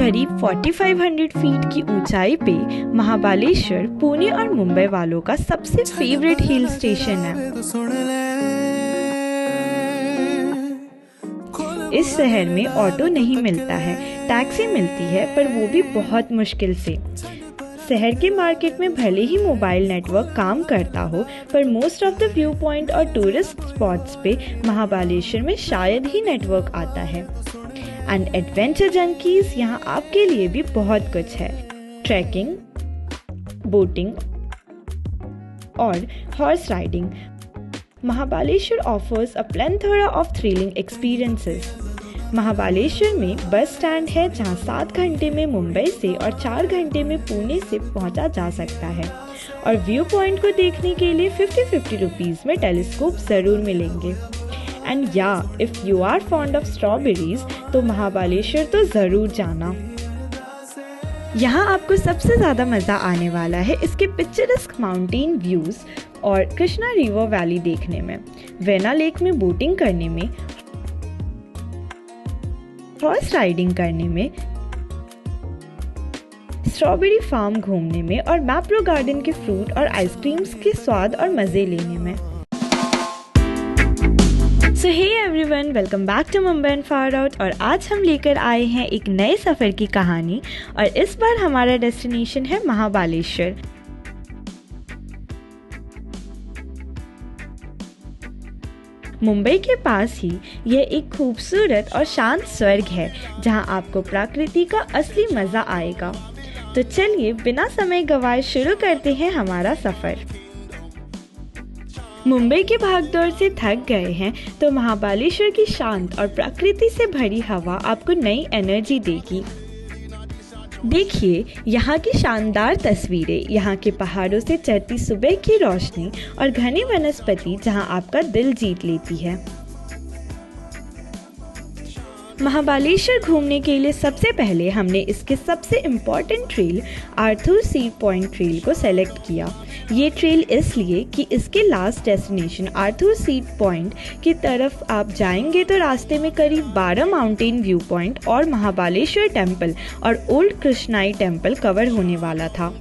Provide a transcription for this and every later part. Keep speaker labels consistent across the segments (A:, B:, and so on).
A: करीब 4500 फीट की ऊंचाई पे महाबलेश्वर पुणे और मुंबई वालों का सबसे फेवरेट हिल स्टेशन है। इस शहर में ऑटो नहीं मिलता है, टैक्सी मिलती है पर वो भी बहुत मुश्किल से। शहर के मार्केट में भले ही मोबाइल नेटवर्क काम करता हो, पर most of the view point और टूरिस्ट स्पॉट्स पे महाबलेश्वर में शायद ही नेटवर्क आता है। एंड एडवेंचर जंकीज यहाँ आपके लिए भी बहुत कुछ है। ट्रैकिंग, बोटिंग और horse riding. Mahabaleshwar offers a plethora of thrilling experiences. Mahabaleshwar में बस स्टैंड है जहां 7 घंटे में मुंबई से और 4 घंटे में पुणे से पहुंचा जा सकता है। और व्यू पॉइंट को देखने के लिए 50-50 रुपीज़ में टेलीस्कोप ज़रूर मिलेंगे। एंड या if you are fond of strawberries तो महाबलेश्वर तो ज़रूर जाना। यहाँ आपको सबसे ज़्यादा मज़ा आने वाला है इसके पिक्चरस्क माउंटेन व्यूज़ और कृष्णा रिवर वैली देखने में, वेना लेक में बोटिंग करने में, हॉर्स राइडिंग करने में, स्ट्रॉबेरी फार्म घूमने में और मैप्रो गार्डन के फ्रूट और आइसक्रीम्स के स्वाद और मज़े लेने में। So hey everyone, welcome back to Mumbai and far out. और आज हम लेकर आए हैं एक नए सफ़र की कहानी और इस बार हमारा डेस्टिनेशन है महाबलेश्वर। मुंबई के पास ही यह एक खूबसूरत और शांत स्वर्ग है जहां आपको प्रकृति का असली मज़ा आएगा। तो चलिए बिना समय गवाए शुरू करते हैं हमारा सफ़र। मुंबई की भागदौड़ से थक गए हैं तो महाबलेश्वर की शांत और प्रकृति से भरी हवा आपको नई एनर्जी देगी। देखिए यहाँ की शानदार तस्वीरें, यहाँ के पहाड़ों से चढ़ती सुबह की रोशनी और घनी वनस्पति जहाँ आपका दिल जीत लेती है। महाबलेश्वर घूमने के लिए सबसे पहले हमने इसके सबसे important trail Arthur seed point trail को सेलेक्ट किया। ये ट्रेल इसलिए कि इसके last destination Arthur seed point की तरफ आप जाएंगे तो रास्ते में करीब 12 माउंटेन व्यू पॉइंट और महाबलेश्वर टेम्पल और ओल्ड कृष्णाई टेम्पल कवर होने वाला था।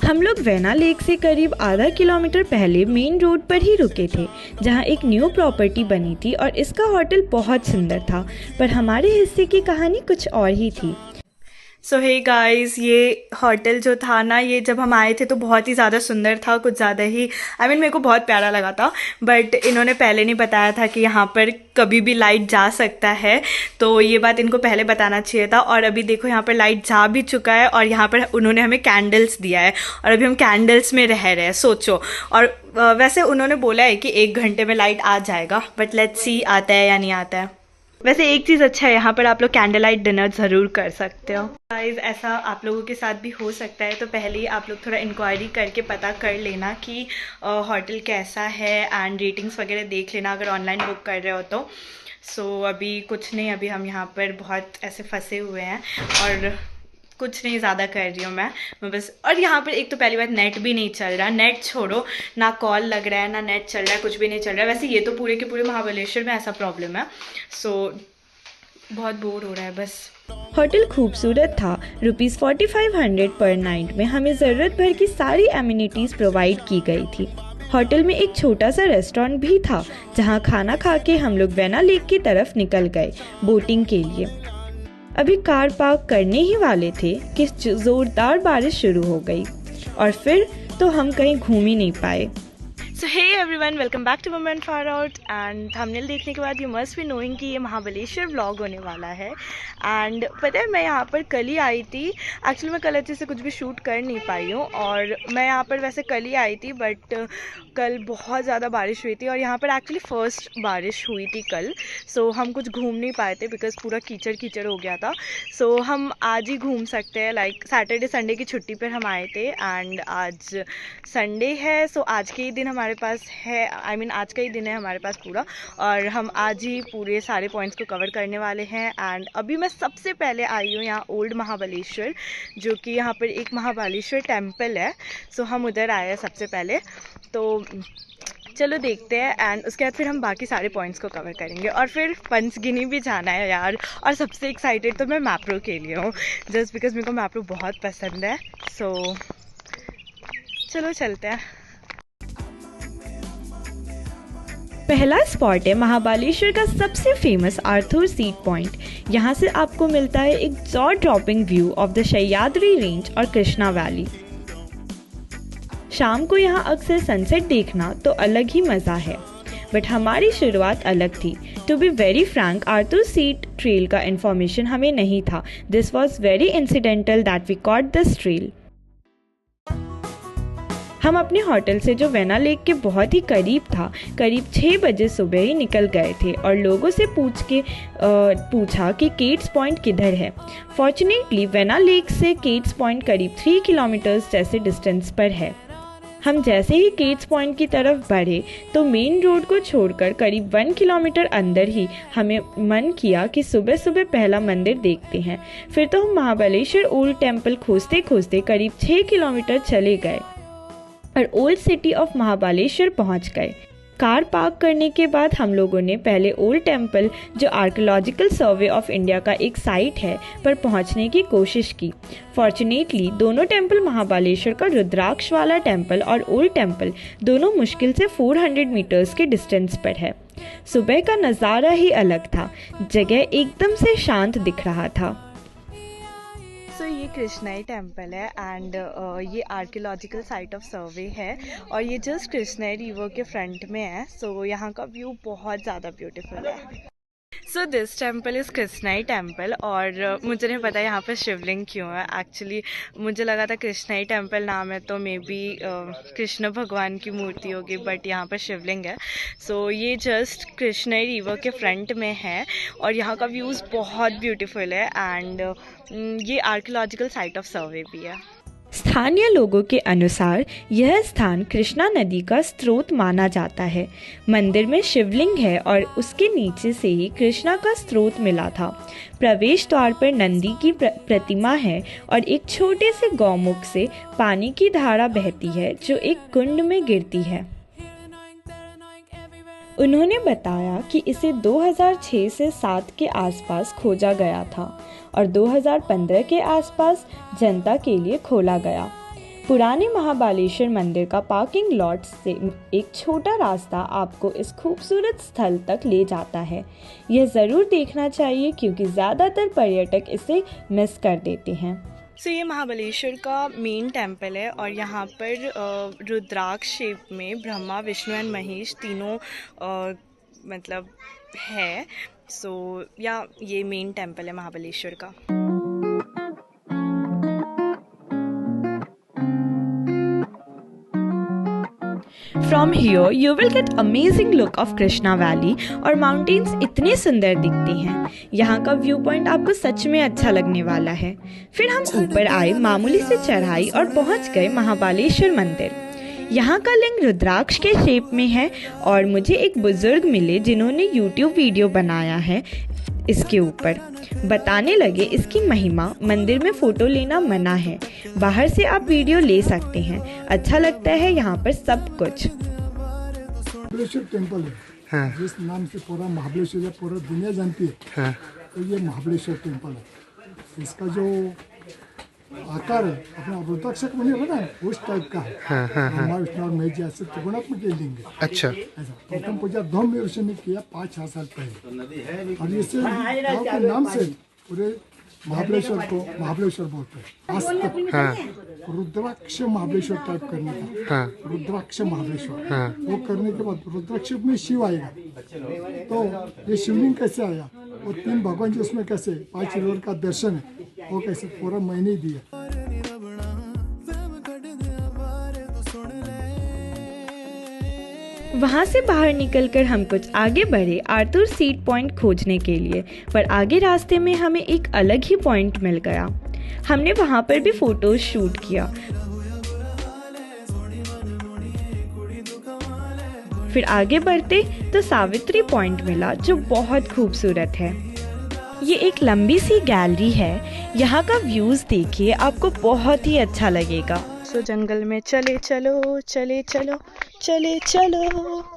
A: हम लोग वेना लेक से करीब आधा किलोमीटर पहले मेन रोड पर ही रुके थे जहां एक न्यू प्रॉपर्टी बनी थी और इसका होटल बहुत सुंदर था, पर हमारे हिस्से की कहानी कुछ और ही थी। सो हे गाइस, ये होटल जो था ना, ये जब हम आए थे तो बहुत ही ज़्यादा सुंदर था, कुछ ज़्यादा ही मेरे को बहुत प्यारा लगा था। बट इन्होंने पहले नहीं बताया था कि यहाँ पर कभी भी लाइट जा सकता है, तो ये बात इनको पहले बताना चाहिए था। और अभी देखो यहाँ पर लाइट जा भी चुका है और यहाँ पर उन्होंने हमें कैंडल्स दिया है और अभी हम कैंडल्स में रह रहे हैं, सोचो। और वैसे उन्होंने बोला है कि 1 घंटे में लाइट आ जाएगा, बट लेट्स सी आता है या नहीं आता है। वैसे एक चीज़ अच्छा है, यहाँ पर आप लोग कैंडल लाइट डिनर ज़रूर कर सकते हो। गाइस, ऐसा आप लोगों के साथ भी हो सकता है, तो पहले ही आप लोग थोड़ा इंक्वायरी करके पता कर लेना कि होटल कैसा है एंड रेटिंग्स वगैरह देख लेना अगर ऑनलाइन बुक कर रहे हो तो। सो अभी कुछ नहीं, अभी हम यहाँ पर बहुत ऐसे फंसे हुए हैं और कुछ नहीं ज़्यादा कर रही हूँ मैं बस। और यहाँ पर एक तो पहली बात नेट भी नहीं चल रहा, नेट छोड़ो, ना कॉल लग रहा है ना नेट चल रहा है, कुछ भी नहीं चल रहा है। वैसे ये तो पूरे के पूरे महाबलेश्वर में ऐसा प्रॉब्लम है, सो बहुत बोर हो रहा है बस। होटल खूबसूरत था। ₹4500 पर नाइट में हमें ज़रूरत भर की सारी एमिनिटीज़ प्रोवाइड की गई थी। होटल में एक छोटा सा रेस्टोरेंट भी था जहाँ खाना खा के हम लोग वेना लेक की तरफ निकल गए बोटिंग के लिए। अभी कार पार्क करने ही वाले थे कि ज़ोरदार बारिश शुरू हो गई और फिर तो हम कहीं घूम ही नहीं पाए। So hey everyone, welcome back to Mumbai and far out. And thumbnail देखने के बाद यू मस्ट बी नोइंग कि ये महाबलेश्वर व्लॉग होने वाला है। एंड पता है, मैं यहाँ पर कल ही आई थी। एक्चुअली मैं कल अच्छे से कुछ भी शूट कर नहीं पाई हूँ और मैं यहाँ पर वैसे कल ही आई थी, बट कल बहुत ज़्यादा बारिश हुई थी और यहाँ पर एक्चुअली फर्स्ट बारिश हुई थी कल। सो हम कुछ घूम नहीं पाए थे बिकॉज़ पूरा कीचड़ कीचड़ हो गया था। सो हम आज ही घूम सकते हैं, लाइक सैटरडे संडे की छुट्टी पर हम आए थे एंड आज संडे है। सो आज के ही दिन हमारे पास है, आज का ही दिन है हमारे पास पूरा, और हम आज ही पूरे सारे पॉइंट्स को कवर करने वाले हैं। एंड अभी मैं सबसे पहले आई हूँ यहाँ ओल्ड महाबलेश्वर, जो कि यहाँ पर एक महाबलेश्वर टेम्पल है। सो हम उधर आए हैं सबसे पहले। तो
B: चलो देखते हैं, एंड उसके बाद फिर हम बाकी सारे पॉइंट्स को कवर करेंगे। और फिर पंचगिनी भी जाना है यार, और सबसे एक्साइटेड तो मैं मैप्रो के लिए हूँ, जस्ट बिकॉज मेरे को मैप्रो बहुत पसंद है। सो चलो चलते हैं।
A: पहला स्पॉट है महाबालेश्वर का सबसे फेमस आर्थर सीट पॉइंट। यहाँ से आपको मिलता है एक jaw dropping view of the Sahyadri range और कृष्णा वैली। शाम को यहाँ अक्सर सनसेट देखना तो अलग ही मज़ा है, बट हमारी शुरुआत अलग थी। To be very frank, Arthur seat trail का इन्फॉर्मेशन हमें नहीं था। This was very incidental that we caught this trail. हम अपने होटल से जो वेना लेक के बहुत ही करीब था, करीब 6 बजे सुबह ही निकल गए थे और लोगों से पूछा कि केट्स पॉइंट किधर है। फॉर्चुनेटली वेना लेक से केट्स पॉइंट करीब 3 किलोमीटर्स जैसे डिस्टेंस पर है। हम जैसे ही केट्स पॉइंट की तरफ बढ़े तो मेन रोड को छोड़कर करीब 1 किलोमीटर अंदर ही हमें मन किया कि सुबह सुबह पहला मंदिर देखते हैं। फिर तो हम महाबलेश्वर ओल्ड टेम्पल खोजते खोजते करीब 6 किलोमीटर चले गए और ओल्ड सिटी ऑफ महाबलेश्वर पहुंच गए। कार पार्क करने के बाद हम लोगों ने पहले ओल्ड टेम्पल, जो आर्कियोलॉजिकल सर्वे ऑफ इंडिया का एक साइट है, पर पहुंचने की कोशिश की। फॉर्चुनेटली दोनों टेम्पल, महाबलेश्वर का रुद्राक्ष वाला टेम्पल और ओल्ड टेम्पल, दोनों मुश्किल से 400 मीटर्स के डिस्टेंस पर है। सुबह का नज़ारा ही अलग था, जगह एकदम से शांत दिख रहा था।
B: सो ये कृष्णाई टेम्पल है, एंड ये आर्कियोलॉजिकल साइट ऑफ सर्वे है, और ये जस्ट कृष्णाई रिवर के फ्रंट में है। सो यहाँ का व्यू बहुत ज़्यादा ब्यूटीफुल है। So this temple is Krishnai temple, और मुझे नहीं पता यहाँ पर शिवलिंग क्यों है। एक्चुअली मुझे लगा था कृष्णाई टेम्पल नाम है तो मे बी कृष्ण भगवान की मूर्ति होगी, बट यहाँ पर शिवलिंग है। सो ये जस्ट कृष्णाई रिवर के फ्रंट में है, और यहाँ का व्यूज़ बहुत ब्यूटीफुल है, एंड ये आर्कियोलॉजिकल साइट ऑफ सर्वे भी है।
A: स्थानीय लोगों के अनुसार यह स्थान कृष्णा नदी का स्रोत माना जाता है। मंदिर में शिवलिंग है और उसके नीचे से ही कृष्णा का स्रोत मिला था। प्रवेश द्वार पर नंदी की प्रतिमा है और एक छोटे से गौमुख से पानी की धारा बहती है जो एक कुंड में गिरती है। उन्होंने बताया कि इसे 2006 से 7 के आसपास खोजा गया था और 2015 के आसपास जनता के लिए खोला गया। पुराने महाबालेश्वर मंदिर का पार्किंग लॉट से एक छोटा रास्ता आपको इस खूबसूरत स्थल तक ले जाता है। यह ज़रूर देखना चाहिए क्योंकि ज़्यादातर पर्यटक इसे मिस कर देते हैं।
B: सो ये महाबलेश्वर का मेन टेम्पल है, और यहाँ पर रुद्राक्ष शेप में ब्रह्मा, विष्णु एंड महेश तीनों मतलब है। सो या ये मेन टेम्पल है महाबलेश्वर का।
A: From here you will get amazing look of Krishna Valley और माउंटेन्स इतने सुंदर दिखते हैं। यहाँ का व्यू पॉइंट आपको सच में अच्छा लगने वाला है। फिर हम ऊपर आए, मामूली से चढ़ाई और पहुँच गए महाबालेश्वर मंदिर। यहाँ का लिंग रुद्राक्ष के शेप में है और मुझे एक बुजुर्ग मिले जिन्होंने YouTube वीडियो बनाया है इसके ऊपर। बताने लगे इसकी महिमा। मंदिर में फ़ोटो लेना मना है, बाहर से आप वीडियो ले सकते हैं। अच्छा लगता है यहाँ पर सब कुछ।
C: महाबलेश्वर टेम्पल है, हाँ। जिस नाम से पूरा महाबलेश्वर पूरा दुनिया जानती है, हाँ। तो ये महाबलेश्वर टेम्पल है। इसका जो आकार है अपना रुद्राक्ष का बने बना है उस टाइप का है। ब्रह्मा, विष्णु और महेश जैसे त्रिगुणात्मक देंगे। अच्छा, प्रथम पूजा धूम में ऋषि ने किया 5-6 साल पहले, और इससे गाँव के नाम से पूरे महाबलेश्वर को महाबलेश्वर बोलते हैं। आज तक रुद्राक्ष महाबलेश्वर टाइप करने का, रुद्राक्ष महाबलेश्वर वो करने के बाद रुद्राक्ष में शिव आएगा। तो ये शिवलिंग कैसे आया, वो 3 भगवान जी उसमें कैसे 5 रिवर का दर्शन है, वो कैसे पूरा महीने दिया।
A: वहाँ से बाहर निकलकर हम कुछ आगे बढ़े आर्थर सीट पॉइंट खोजने के लिए, पर आगे रास्ते में हमें एक अलग ही पॉइंट मिल गया। हमने वहाँ पर भी फोटोज शूट किया। फिर आगे बढ़ते तो सावित्री पॉइंट मिला जो बहुत खूबसूरत है। ये एक लंबी सी गैलरी है, यहाँ का व्यूज़ देखिए, आपको बहुत ही अच्छा लगेगा।
B: सो जंगल में चले चलो, चले चलो, चले चलो।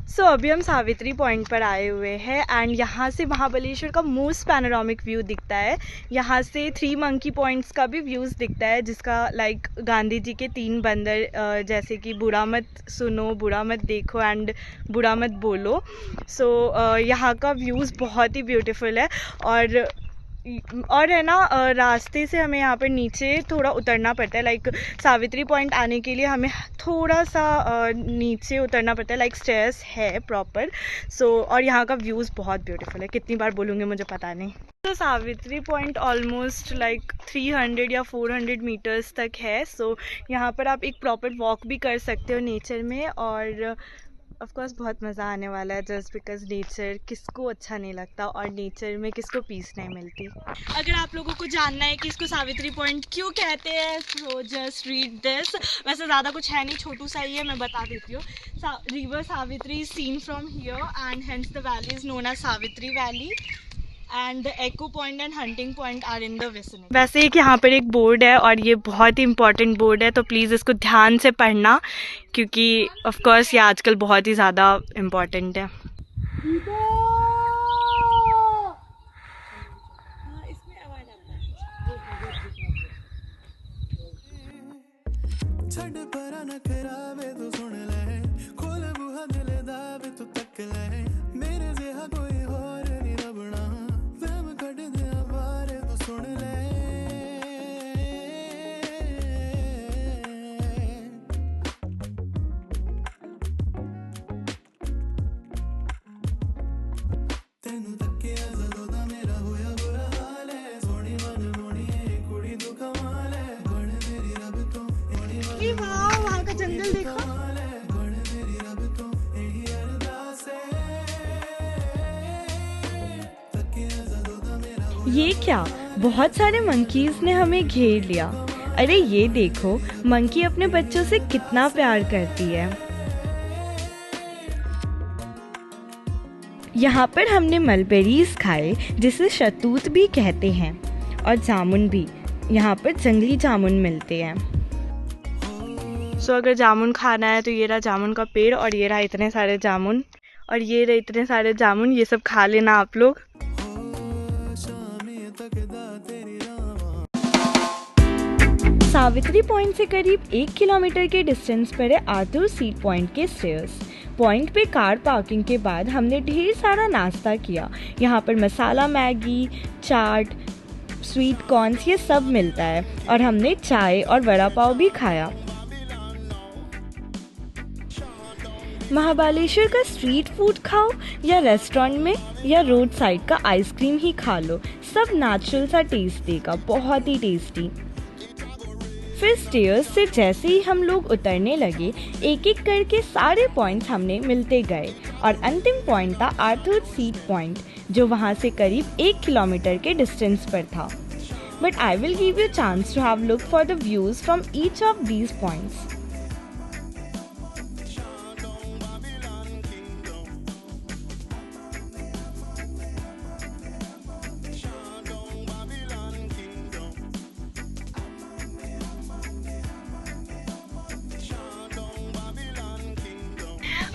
B: सो अभी हम सावित्री पॉइंट पर आए हुए हैं एंड यहाँ से महाबलेश्वर का मोस्ट पैनोरामिक व्यू दिखता है। यहाँ से 3 मंकी पॉइंट्स का भी व्यूज़ दिखता है, जिसका लाइक गांधी जी के 3 बंदर जैसे कि बुरा मत सुनो, बुरा मत देखो एंड बुरा मत बोलो। सो यहाँ का व्यूज़ बहुत ही ब्यूटीफुल है। और है ना, रास्ते से हमें यहाँ पर नीचे थोड़ा उतरना पड़ता है। लाइक सावित्री पॉइंट आने के लिए हमें थोड़ा सा नीचे उतरना पड़ता है, लाइक स्टेयर्स है प्रॉपर। सो और यहाँ का व्यूज़ बहुत ब्यूटीफुल है, कितनी बार बोलूँगी मुझे पता नहीं। तो सावित्री पॉइंट ऑलमोस्ट लाइक 300 या 400 मीटर्स तक है। सो यहाँ पर आप एक प्रॉपर वॉक भी कर सकते हो नेचर में, और ऑफ कोर्स बहुत मज़ा आने वाला है, जस्ट बिकॉज नेचर किसको अच्छा नहीं लगता और नेचर में किसको पीस नहीं मिलती। अगर आप लोगों को जानना है कि इसको सावित्री पॉइंट क्यों कहते हैं, तो जस्ट रीड दिस। वैसे ज़्यादा कुछ है नहीं, छोटू सा ही है, मैं बता देती हूँ। River Savitri is seen from here and hence the valley is known as Savitri valley and the echo point and hunting point are in the vicinity. वैसे एक यहाँ पर एक बोर्ड है और ये बहुत ही इंपॉर्टेंट बोर्ड है, तो प्लीज़ इसको ध्यान से पढ़ना, क्योंकि ऑफ कोर्स ये आजकल बहुत ही ज़्यादा इम्पॉर्टेंट है। वहाँ का जंगल देखो।
A: ये क्या, बहुत सारे मंकीज ने हमें घेर लिया। अरे ये देखो, मंकी अपने बच्चों से कितना प्यार करती है। यहाँ पर हमने मलबेरीज खाए, जिसे शतूत भी कहते हैं, और जामुन भी। यहाँ पर जंगली जामुन मिलते हैं।
B: सो अगर जामुन खाना है तो ये रहा जामुन का पेड़, और ये रहा इतने सारे जामुन, और ये रहे इतने सारे जामुन, ये सब खा लेना आप लोग।
A: सावित्री पॉइंट से करीब 1 किलोमीटर के डिस्टेंस पर है आर्थर सीट पॉइंट के स्टेयर्स। पॉइंट पे कार पार्किंग के बाद हमने ढेर सारा नाश्ता किया। यहाँ पर मसाला मैगी, चाट, स्वीट कॉर्न्स, ये सब मिलता है, और हमने चाय और वड़ा पाव भी खाया। महाबलेश्वर का स्ट्रीट फूड खाओ या रेस्टोरेंट में, या रोड साइड का आइसक्रीम ही खा लो, सब नेचुरल सा टेस्ट देगा, बहुत ही टेस्टी। फिर स्टेयर्स से जैसे ही हम लोग उतरने लगे, एक एक करके सारे पॉइंट्स हमने मिलते गए, और अंतिम पॉइंट था आर्थर सीट पॉइंट, जो वहाँ से करीब 1 किलोमीटर के डिस्टेंस पर था। But I will give you chance to have look for the views from each of these points.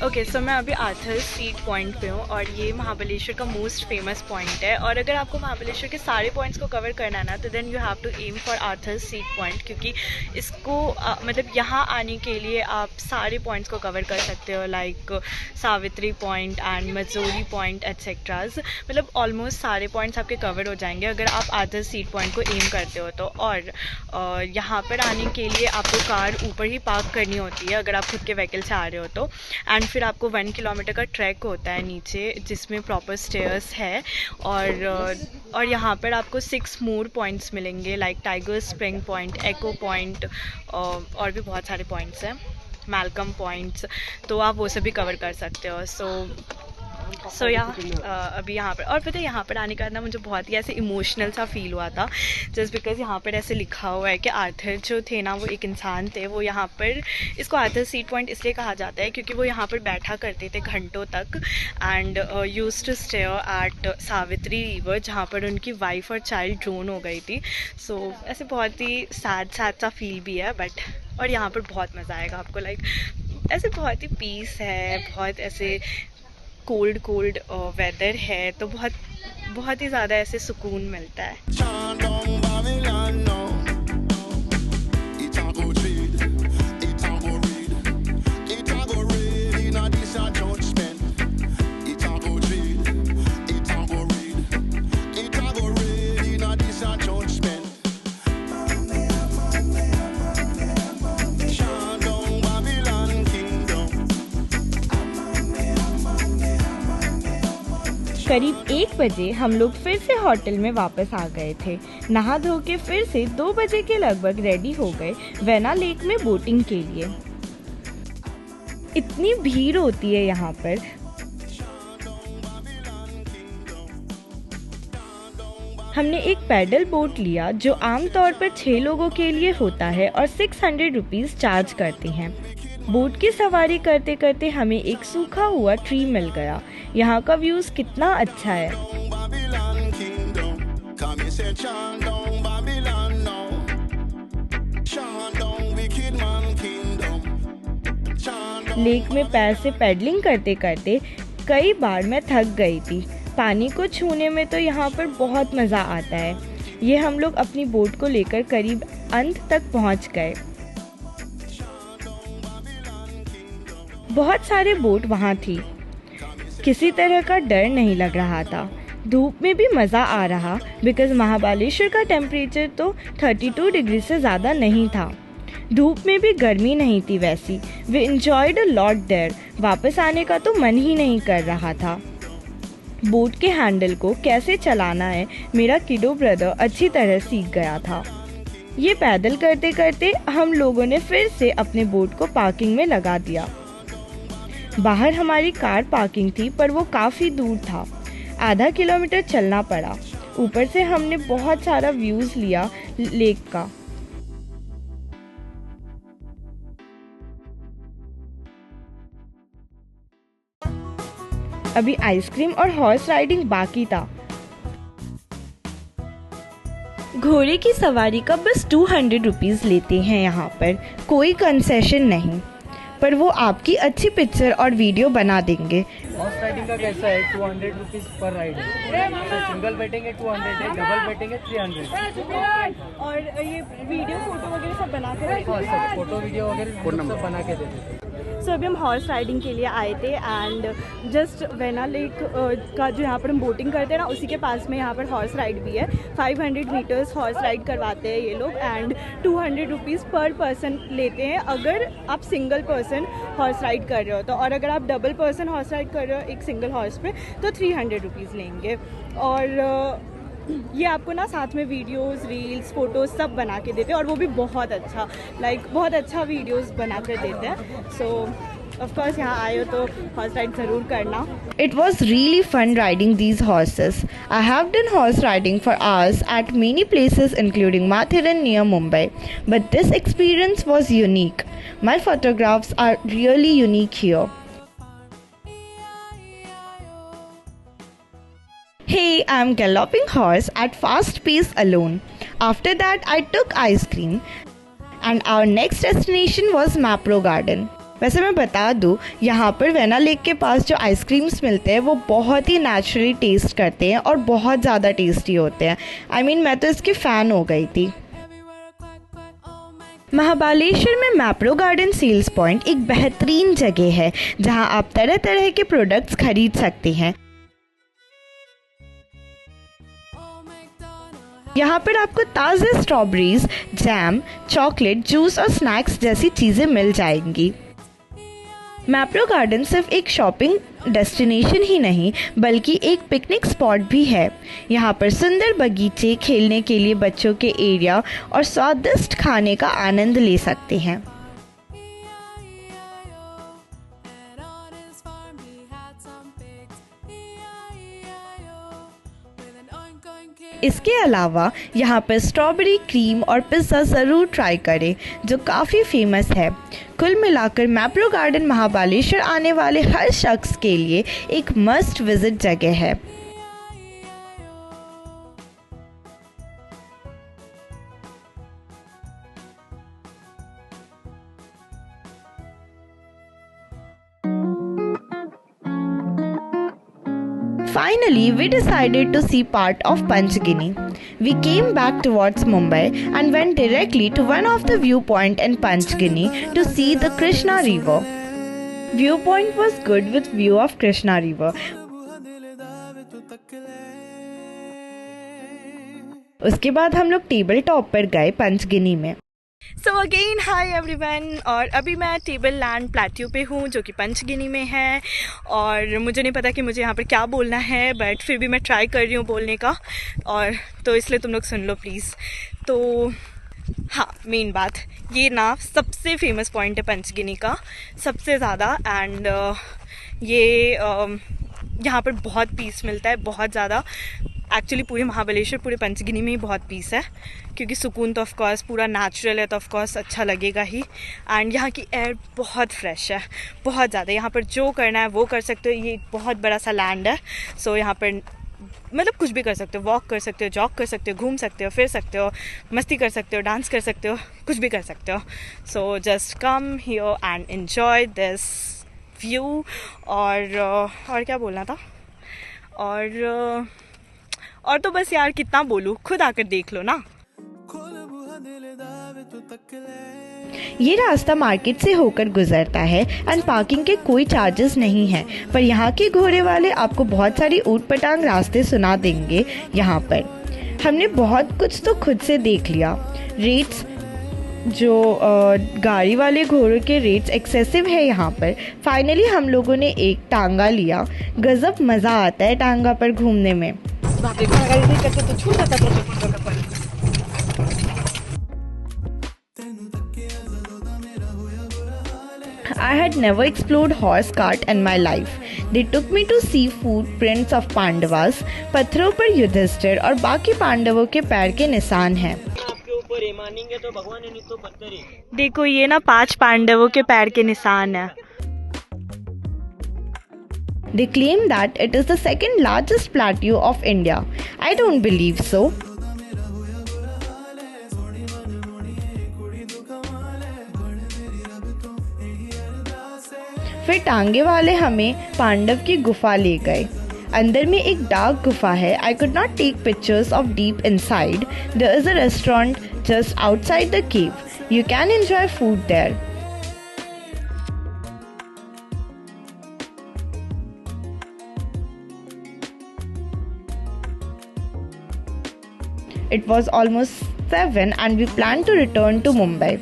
B: Okay, so मैं अभी आर्थर सीट पॉइंट पे हूँ, और ये महाबलेश्वर का मोस्ट फेमस पॉइंट है। और अगर आपको महाबलेश्वर के सारे पॉइंट्स को कवर करना है ना, तो then you have to aim for Arthur seat point, क्योंकि इसको मतलब यहाँ आने के लिए आप सारे पॉइंट्स को कवर कर सकते हो, like Savitri point and Marjorie point etceteras. मतलब ऑलमोस्ट सारे पॉइंट्स आपके कवर हो जाएंगे अगर आप आर्थर सीट पॉइंट को एम करते हो तो। और यहाँ पर आने के लिए आपको कार ऊपर ही पार्क करनी होती है अगर आप खुद के व्हीकल से आ रहे हो तो। एंड फिर आपको 1 किलोमीटर का ट्रैक होता है नीचे, जिसमें प्रॉपर स्टेयर्स है। और यहाँ पर आपको 6 मोर पॉइंट्स मिलेंगे, लाइक टाइगर स्प्रिंग पॉइंट, एको पॉइंट, और भी बहुत सारे पॉइंट्स हैं, मैलकम पॉइंट्स, तो आप वो सब भी कवर कर सकते हो। सो अभी यहाँ पर, और पता है यहाँ पर आने का ना मुझे बहुत ही ऐसे इमोशनल सा फील हुआ था, जस्ट बिकॉज यहाँ पर ऐसे लिखा हुआ है कि आर्थर जो थे ना वो एक इंसान थे। वो यहाँ पर, इसको आर्थर सीट पॉइंट इसलिए कहा जाता है क्योंकि वो यहाँ पर बैठा करते थे घंटों तक, and used to stay at Savitri river, जहाँ पर उनकी वाइफ और चाइल्ड ड्रोन हो गई थी। सो ऐसे बहुत ही सैड सा फील भी है, बट और यहाँ पर बहुत मज़ा आएगा आपको, लाइक ऐसे बहुत ही पीस है, बहुत ऐसे कोल्ड कोल्ड वेदर है, तो बहुत ही ज़्यादा ऐसे सुकून मिलता है।
A: करीब 1 बजे हम लोग फिर से होटल में वापस आ गए थे। नहा धो के फिर से 2 बजे के लगभग रेडी हो गए वेना लेक में बोटिंग के लिए। इतनी भीड़ होती है यहाँ पर। हमने एक पैडल बोट लिया जो आमतौर पर 6 लोगों के लिए होता है और 600 रुपीज़ चार्ज करते हैं। बोट की सवारी करते करते हमें एक सूखा हुआ ट्री मिल गया। यहाँ का व्यूज़ कितना अच्छा है। लेक में पैर से पैडलिंग करते करते कई बार मैं थक गई थी। पानी को छूने में तो यहाँ पर बहुत मज़ा आता है। ये हम लोग अपनी बोट को लेकर करीब अंत तक पहुँच गए। बहुत सारे बोट वहाँ थी। किसी तरह का डर नहीं लग रहा था। धूप में भी मज़ा आ रहा बिकॉज़ महाबलेश्वर का टेम्परेचर तो 32 डिग्री से ज़्यादा नहीं था। धूप में भी गर्मी नहीं थी वैसी। We enjoyed a lot there. वापस आने का तो मन ही नहीं कर रहा था। बोट के हैंडल को कैसे चलाना है मेरा किडो ब्रदर अच्छी तरह सीख गया था। ये पैदल करते करते हम लोगों ने फिर से अपने बोट को पार्किंग में लगा दिया। बाहर हमारी कार पार्किंग थी पर वो काफ़ी दूर था। आधा किलोमीटर चलना पड़ा। ऊपर से हमने बहुत सारा व्यूज़ लिया लेक का। अभी आइसक्रीम और हॉर्स राइडिंग बाकी था। घोड़े की सवारी का बस 200 रुपीज़ लेते हैं यहाँ पर, कोई कंसेशन नहीं, पर वो आपकी अच्छी पिक्चर और वीडियो बना देंगे।
D: हॉर्स राइडिंग का कैसा है? 200 रुपीज़ पर राइड है। तो सिंगल बैठेंगे 200 है, डबल बैठेंगे 300।
B: और ये वीडियो फोटो वगैरह सब बना के
D: हाँ सब फोटो वीडियो वगैरह सब बना के देते हैं।
B: सो अभी हम हॉर्स राइडिंग के लिए आए थे एंड जस्ट वेना लेक का जो यहाँ पर हम बोटिंग करते हैं ना, उसी के पास में यहाँ पर हॉर्स राइड भी है। 500 मीटर्स हॉर्स राइड करवाते हैं ये लोग एंड 200 रुपीज़ पर पर्सन लेते हैं अगर आप सिंगल पर्सन हॉर्स राइड कर रहे हो तो, और अगर आप डबल पर्सन हॉर्स राइड कर रहे हो एक सिंगल हॉर्स पे तो 300 रुपीज़ लेंगे। और ये आपको ना साथ में वीडियोस, रील्स, फोटोज़ सब बना के देते हैं और वो भी बहुत अच्छा, बहुत अच्छा वीडियोस बना कर देते हैं। सो ऑफ कोर्स यहाँ आए हो तो हॉर्स राइड ज़रूर करना।
A: It was really fun riding these horses. I have done horse riding for hours at many places including Mathiran near Mumbai, but this experience was unique. My photographs are really unique here. Hey, I'm galloping horse at fast pace alone. After that, I took ice cream and our next destination was Mapro Garden. वैसे मैं बता दूँ, यहाँ पर vena lake के पास जो ice creams मिलते हैं वो बहुत ही नेचुरली टेस्ट करते हैं और बहुत ज़्यादा टेस्टी होते हैं। मैं तो इसकी फ़ैन हो गई थी। महाबलेश्वर में मैप्रो गार्डन सेल्स पॉइंट एक बेहतरीन जगह है जहाँ आप तरह तरह के प्रोडक्ट्स खरीद सकते हैं। यहाँ पर आपको ताज़े स्ट्रॉबेरीज, जैम, चॉकलेट, जूस और स्नैक्स जैसी चीज़ें मिल जाएंगी। मैप्रो गार्डन सिर्फ एक शॉपिंग डेस्टिनेशन ही नहीं बल्कि एक पिकनिक स्पॉट भी है। यहाँ पर सुंदर बगीचे, खेलने के लिए बच्चों के एरिया और स्वादिष्ट खाने का आनंद ले सकते हैं। इसके अलावा यहाँ पर स्ट्रॉबेरी क्रीम और पिज़्ज़ा ज़रूर ट्राई करें जो काफ़ी फेमस है। कुल मिलाकर मैप्रो गार्डन महाबलेश्वर आने वाले हर शख्स के लिए एक मस्ट विज़िट जगह है। Finally, we decided to see part of Panchgini. We came back towards Mumbai and went directly to one of the viewpoint in Panchgini to see the Krishna River. Viewpoint was good with view of Krishna River. उसके बाद हम लोग table top पर गए पंचगिनी में।
B: So again hi everyone, और अभी मैं टेबल लैंड प्लेट्यू पे हूँ जो कि पंचगिनी में है, और मुझे नहीं पता कि मुझे यहाँ पर क्या बोलना है, बट फिर भी मैं ट्राई कर रही हूँ बोलने का, और तो इसलिए तुम लोग सुन लो प्लीज़। तो हाँ, मेन बात ये ना सबसे फेमस पॉइंट है पंचगिनी का, सबसे ज़्यादा। एंड ये यहाँ पर बहुत पीस मिलता है, बहुत ज़्यादा। एक्चुअली पूरे महाबलेश्वर, पूरे पंचगिनी में ही बहुत पीस है, क्योंकि सुकून तो ऑफकोर्स पूरा नेचुरल है, तो ऑफकोर्स अच्छा लगेगा ही। एंड यहाँ की एयर बहुत फ्रेश है, बहुत ज़्यादा। यहाँ पर जो करना है वो कर सकते हो। ये बहुत बड़ा सा लैंड है, सो यहाँ पर मतलब कुछ भी कर सकते हो, वॉक कर सकते हो, जॉग कर सकते हो, घूम सकते हो, फिर सकते हो, मस्ती कर सकते हो, डांस कर सकते हो, कुछ भी कर सकते हो। So just come here and enjoy this view. और क्या बोलना था, और तो बस यार कितना बोलूँ, खुद आकर देख लो ना।
A: ये रास्ता मार्केट से होकर गुजरता है एंड पार्किंग के कोई चार्जेस नहीं है, पर यहाँ के घोड़े वाले आपको बहुत सारी ऊट पटांग रास्ते सुना देंगे। यहाँ पर हमने बहुत कुछ तो खुद से देख लिया। रेट्स जो गाड़ी वाले घोड़ों के रेट्स एक्सेसिव है यहाँ पर। फाइनली हम लोगों ने एक टांगा लिया। गजब मज़ा आता है टांगा पर घूमने में। I had never explored horse cart in my life. They took me to see footprints of Pandavas. पत्थरों पर युधिष्ठिर और बाकी पांडवों के पैर के निशान हैं।
D: तो भगवान ने तो पत्थर ही।
B: देखो ये ना 5 पांडवों के पैर के निशान है।
A: They claim that it is the second largest plateau of India. I don't believe so. फिर टांगे वाले हमें पांडव की गुफा ले गए। अंदर में एक डार्क गुफा है। I could not take pictures of deep inside. There is a restaurant just outside the cave. You can enjoy food there. It was almost 7 and we planned to return to Mumbai.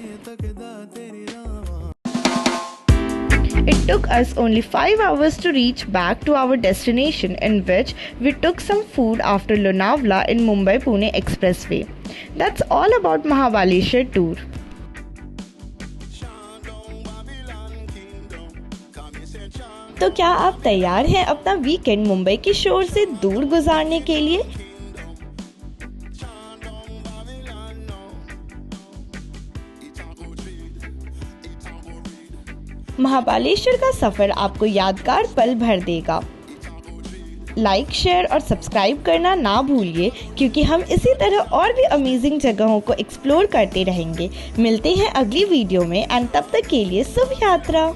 A: It took us only 5 hours to reach back to our destination, in which we took some food after Lonavala in Mumbai-Pune Expressway. That's all about Mahabaleshwar tour. तो क्या आप तैयार हैं अपना weekend Mumbai के शोर से दूर गुजारने के लिए? महाबालेश्वर का सफर आपको यादगार पल भर देगा। लाइक, शेयर और सब्सक्राइब करना ना भूलिए, क्योंकि हम इसी तरह और भी अमेजिंग जगहों को एक्सप्लोर करते रहेंगे। मिलते हैं अगली वीडियो में, एंड तब तक के लिए शुभ यात्रा।